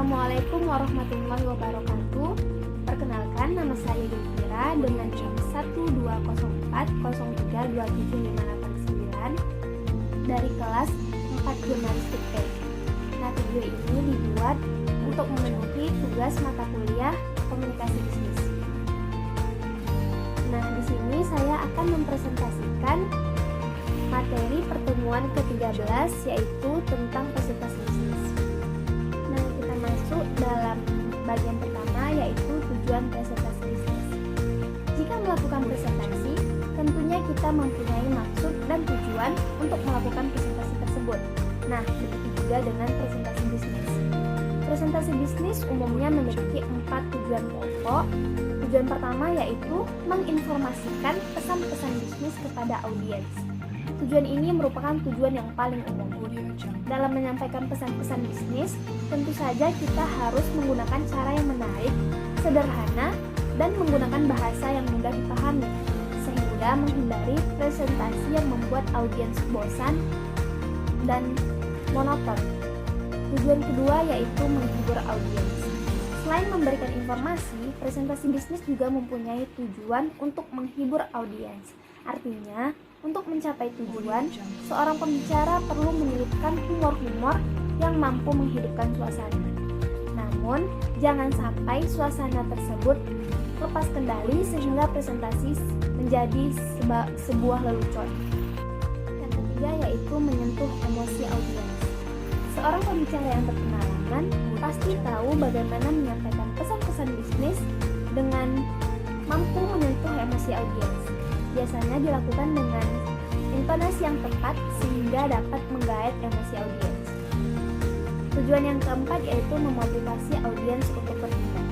Assalamualaikum warahmatullahi wabarakatuh. Perkenalkan, nama saya Yulfira dengan NIM 12040327589 dari kelas 4 Jurnalistik T. Nah, video ini dibuat untuk memenuhi tugas mata kuliah Komunikasi Bisnis. Nah, di sini saya akan mempresentasikan materi pertemuan ke-13, yaitu tentang presentasi bisnis. Nah, kita masuk dalam bagian pertama, yaitu tujuan presentasi bisnis. Jika melakukan presentasi, tentunya kita mempunyai maksud dan tujuan untuk melakukan presentasi tersebut. Nah, begitu juga dengan presentasi bisnis. Presentasi bisnis umumnya memiliki 4 tujuan pokok. Tujuan pertama yaitu menginformasikan pesan-pesan bisnis kepada audiens. Tujuan ini merupakan tujuan yang paling umum. Dalam menyampaikan pesan-pesan bisnis, tentu saja kita harus menggunakan cara yang menarik, sederhana, dan menggunakan bahasa yang mudah dipahami, sehingga menghindari presentasi yang membuat audiens bosan dan monoton. Tujuan kedua yaitu menghibur audiens. Selain memberikan informasi, presentasi bisnis juga mempunyai tujuan untuk menghibur audiens. Artinya, untuk mencapai tujuan, seorang pembicara perlu menyelipkan humor-humor yang mampu menghidupkan suasana. Namun, jangan sampai suasana tersebut lepas kendali sehingga presentasi menjadi sebuah lelucon. Yang ketiga yaitu menyentuh emosi audiens. Seorang pembicara yang berpengalaman pasti tahu bagaimana menyampaikan pesan-pesan bisnis dengan mampu menyentuh emosi audiens. Biasanya dilakukan dengan intonasi yang tepat sehingga dapat menggait emosi audiens. Tujuan yang keempat yaitu memotivasi audiens untuk bertindak.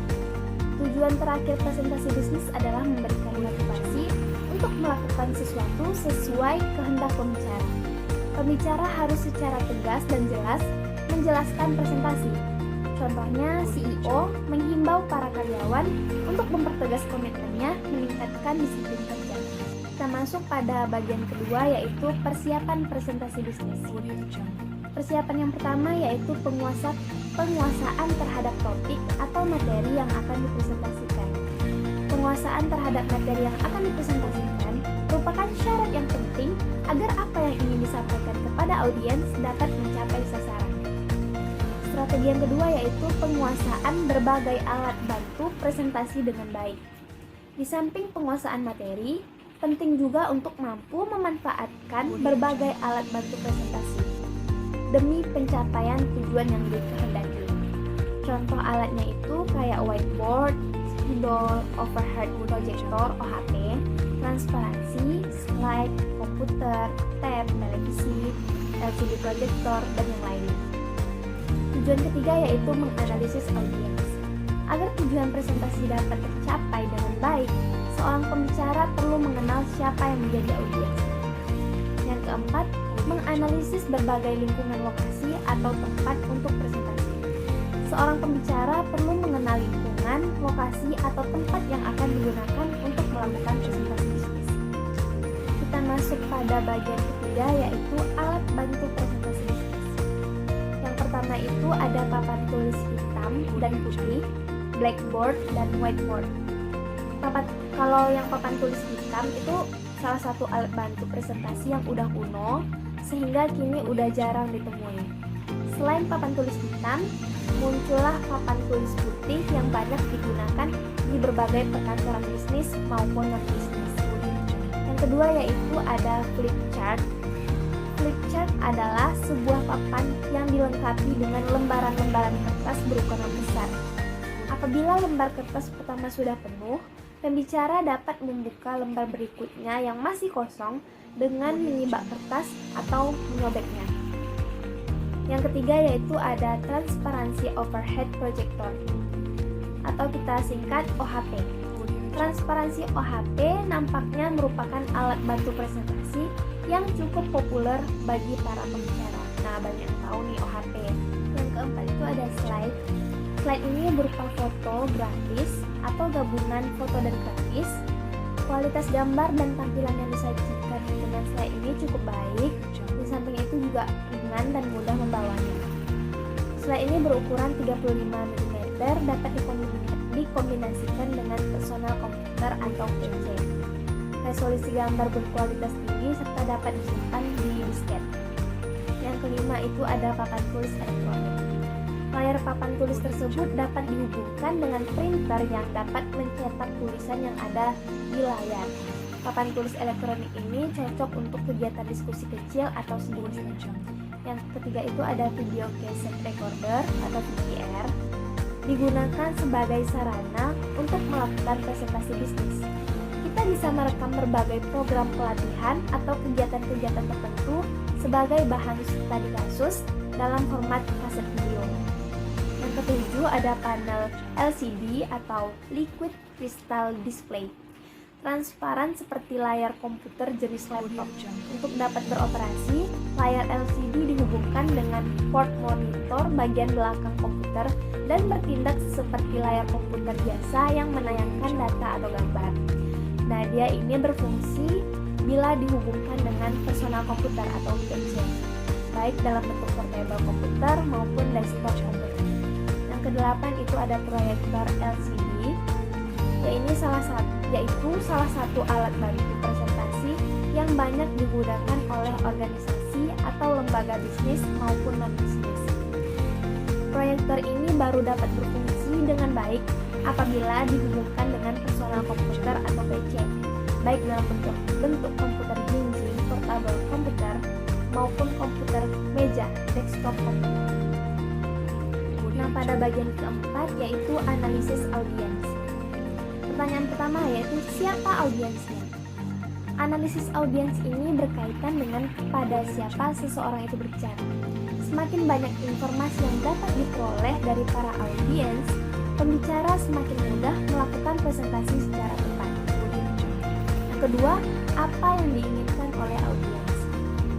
Tujuan terakhir presentasi bisnis adalah memberikan motivasi untuk melakukan sesuatu sesuai kehendak pembicara. Pembicara harus secara tegas dan jelas menjelaskan presentasi. Contohnya, CEO menghimbau para karyawan untuk mempertegas komitmennya meningkatkan disiplin kerja. Kita masuk pada bagian kedua yaitu persiapan presentasi bisnis. Persiapan yang pertama yaitu penguasaan terhadap topik atau materi yang akan dipresentasikan. Penguasaan terhadap materi yang akan dipresentasikan merupakan syarat yang penting agar apa yang ingin disampaikan kepada audiens dapat mencapai sasaran. Strategi yang kedua yaitu penguasaan berbagai alat bantu presentasi dengan baik. Di samping penguasaan materi, penting juga untuk mampu memanfaatkan berbagai alat bantu presentasi demi pencapaian tujuan yang dikehendaki. Contoh alatnya itu kayak whiteboard, spidol, overhead projector (OHP), transparansi, slide, komputer, tab, televisi, LCD projector, dan yang lainnya. Tujuan ketiga yaitu menganalisis audiens. Agar tujuan presentasi dapat tercapai dengan baik, seorang pembicara perlu mengenal siapa yang menjadi audiens. Yang keempat, menganalisis berbagai lingkungan lokasi atau tempat untuk presentasi. Seorang pembicara perlu mengenal lingkungan, lokasi, atau tempat yang akan digunakan untuk melakukan presentasi bisnis. Kita masuk pada bagian ketiga yaitu alat bantu presentasi bisnis. Yang pertama itu ada papan tulis hitam dan putih, blackboard, dan whiteboard. Kalau yang papan tulis hitam itu salah satu alat bantu presentasi yang udah kuno sehingga kini udah jarang ditemui. Selain papan tulis hitam, muncullah papan tulis putih yang banyak digunakan di berbagai perkantoran bisnis maupun non-bisnis. Yang kedua yaitu ada flip chart. Flip chart adalah sebuah papan yang dilengkapi dengan lembaran-lembaran kertas berukuran besar. Apabila lembar kertas pertama sudah penuh, pembicara dapat membuka lembar berikutnya yang masih kosong dengan menyibak kertas atau menyobeknya. Yang ketiga yaitu ada transparansi overhead projector atau kita singkat OHP. Transparansi OHP nampaknya merupakan alat bantu presentasi yang cukup populer bagi para pembicara. Nah, banyak yang tahu nih OHP. Yang keempat itu ada slide. Slide ini berupa foto grafis atau gabungan foto dan grafis. Kualitas gambar dan tampilan yang disajikan dengan slide ini cukup baik. Di samping itu juga ringan dan mudah membawanya. Slide ini berukuran 35 mm, dapat dikombinasikan dengan personal komputer atau PC. Resolusi gambar berkualitas tinggi serta dapat disimpan di disket. Yang kelima itu ada papan tulis elektronik. Layar papan tulis tersebut dapat dihubungkan dengan printer yang dapat mencetak tulisan yang ada di layar. Papan tulis elektronik ini cocok untuk kegiatan diskusi kecil atau sendiri. Yang ketiga itu ada video cassette recorder atau VCR, digunakan sebagai sarana untuk melakukan presentasi bisnis. Kita bisa merekam berbagai program pelatihan atau kegiatan-kegiatan tertentu sebagai bahan studi kasus dalam format kaset video. Yang ketujuh ada panel LCD atau Liquid Crystal Display, transparan seperti layar komputer jenis laptop. Untuk dapat beroperasi, layar LCD dihubungkan dengan port monitor bagian belakang komputer dan bertindak seperti layar komputer biasa yang menayangkan data atau gambar. Nah, dia ini berfungsi bila dihubungkan dengan personal komputer atau PC, baik dalam bentuk portable komputer maupun desktop komputer. Yang kedelapan itu ada proyektor LCD, yaitu salah satu alat bantu presentasi yang banyak digunakan oleh organisasi atau lembaga bisnis maupun non-bisnis. Proyektor ini baru dapat berfungsi dengan baik apabila dihubungkan dengan personal komputer atau PC, baik dalam bentuk komputer jinjing, portable komputer, maupun komputer meja, desktop komputer. Nah, pada bagian keempat yaitu analisis audiens. Pertanyaan pertama yaitu siapa audiensnya? Analisis audiens ini berkaitan dengan pada siapa seseorang itu berbicara. Semakin banyak informasi yang dapat diperoleh dari para audiens, pembicara semakin mudah melakukan presentasi secara tepat. Yang kedua, apa yang diinginkan oleh audiens?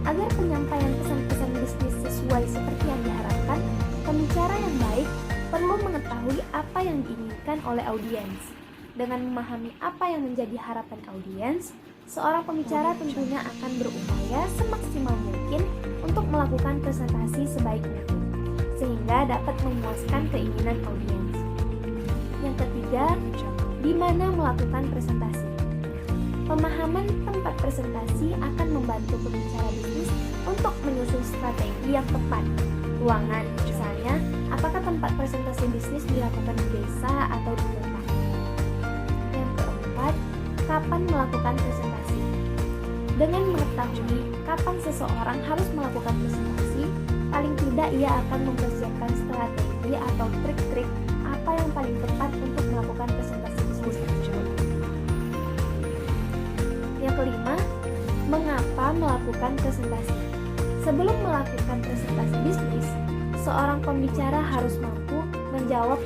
Agar penyampaian pesan-pesan bisnis sesuai seperti yang diharapkan, pembicara yang baik perlu mengetahui apa yang diinginkan oleh audiens. Dengan memahami apa yang menjadi harapan audiens, seorang pembicara tentunya akan berupaya semaksimal mungkin untuk melakukan presentasi sebaik mungkin, sehingga dapat memuaskan keinginan audiens. Yang ketiga, di mana melakukan presentasi. Pemahaman tempat presentasi akan membantu pembicara bisnis untuk menyusun strategi yang tepat. Ruangan, misalnya, apakah tempat presentasi bisnis dilakukan di desa atau di kota? Yang keempat, kapan melakukan presentasi. Dengan mengetahui kapan seseorang harus melakukan presentasi, paling tidak ia akan mempersiapkan strategi atau trik-trik apa yang paling tepat untuk melakukan presentasi bisnis tersebut. Yang kelima, mengapa melakukan presentasi. Sebelum melakukan presentasi bisnis, seorang pembicara harus mampu menjawab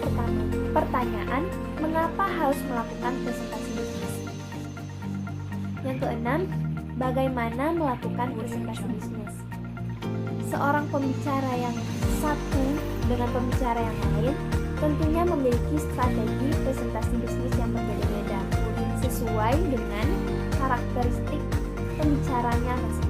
pertanyaan mengapa harus melakukan presentasi bisnis. Yang keenam, bagaimana melakukan presentasi bisnis. Seorang pembicara yang satu dengan pembicara yang lain tentunya memiliki strategi presentasi bisnis yang berbeda-beda sesuai dengan karakteristik pembicaranya masing-masing.